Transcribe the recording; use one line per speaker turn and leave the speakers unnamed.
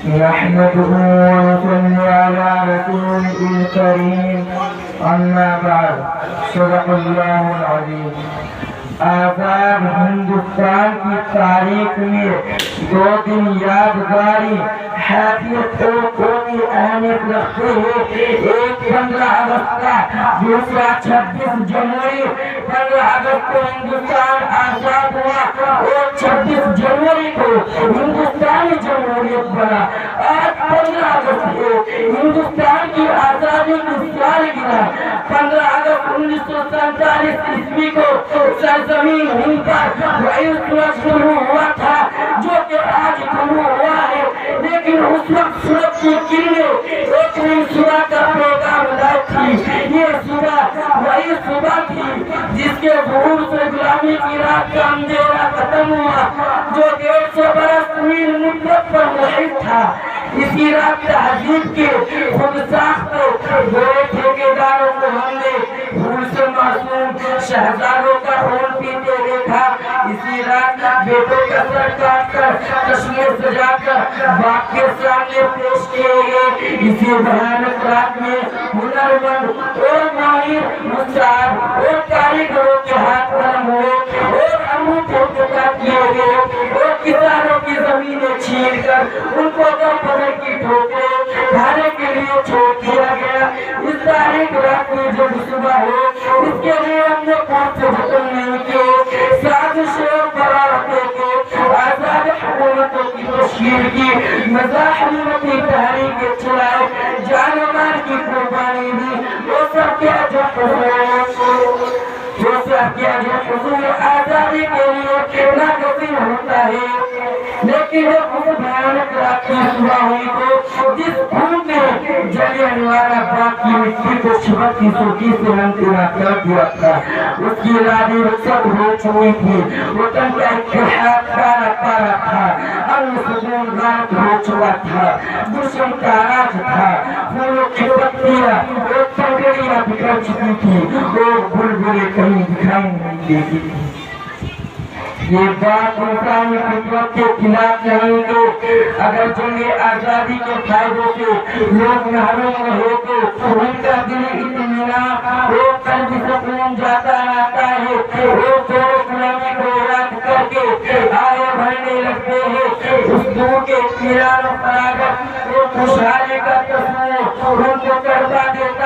نحمده ونصلي على رسوله الكريم أما بعد صدق الله العظيم آزاد ہندوستان کی تاریخ میں دو دن یادگاری حیثیت اور قومی اہمیت رکھتے ہیں۔ ایک 15 اگست کا، دوسرا 26 جنوری۔ 15 اگست کو ہندوستان آزاد ہوا اور 26 جنوری کو ہندوستانی جمہوریت بنا۔ آج 15 اگست کو ہندوستان کی آزادی کی سالگرہ۔ 15 اگست 1947 عیسوی کو سرزمین ہند پر وعید شروع ہوا تھا، جو کہ آج شروع ہوا ہے، لیکن اس وقت سورج کی کرنیں ایک نئی صبح کا پیغام لائی تھی۔ یہ صبح وہی صبح تھی جس کے ظہور سے غلامی کی رات کا اندھیرا ختم ہوا، جو 150 برس طویل مدت پر محیط تھا۔ اسی رات تہذیب کے خود ساختہ بڑے ٹھیکیداروں کو ہم نے پھول سے معصوم شہزادوں کا خون پیتے دیکھا۔ اسی رات بیٹوں کا سر کاٹ کر چشمے سجا کر باپ کے سامنے پیش کیے گئے۔ اسی بھیانک رات میں ہنرمند اور ماہر مستعار اور کاریگروں کے ہاتھ نرم ہوئے اور انگوٹھے قطع کیے گئے اور کسانوں کی زمینیں چھین کر ان کو دو پدر کی ٹھوکریں کھانے کے لیے چھوڑ دیا گیا۔ اس تاریخ رات میں جو صبح ہو، اس کے لیے ہم نے کون سے حکم نہیں کیے، سازشیں اور بغاوتیں کی، آزاد حکومتوں کی تشکیل کی، مزاحمتی تحریکیں چلائے، جان و مال کی قربانی دی۔ وہ سب کیا جو حضور آزادی کے لیے ناگزیر ہوتا ہے، لیکن جب اس بھیانک رات کی صبح ہوئی تو جس خون نے جلیانوالہ باغ کی مٹی کو 36 سے ہمکنہ کر دیا تھا، اس کی ارادی رخصت ہو چکی تھی۔ وطن کا اتحاد پارا پارا تھا، امن سکون غائب ہو چکا تھا، دشمن کا راج تھا، پھولوں کی پتیاں اور پگڑیاں بکھر چکی تھی اور بلبلیں کہیں دکھائی نہیں دیتی تھی۔ یہ بات انسانی فطرت کے خلاف نہیں کہ اگر جنگ آزادی کے فائدوں سے لوگ محروم رہے تو ان کا دل اطمینان اور قلب سکون جاتا رہتا ہے، وہ دور غلامی کو یاد کر کے آئے بھرنے لگتے ہیں۔ اس دور کے اطمینان و فراغت اور خوشحالی کا تصور ان کو کرتا دیتا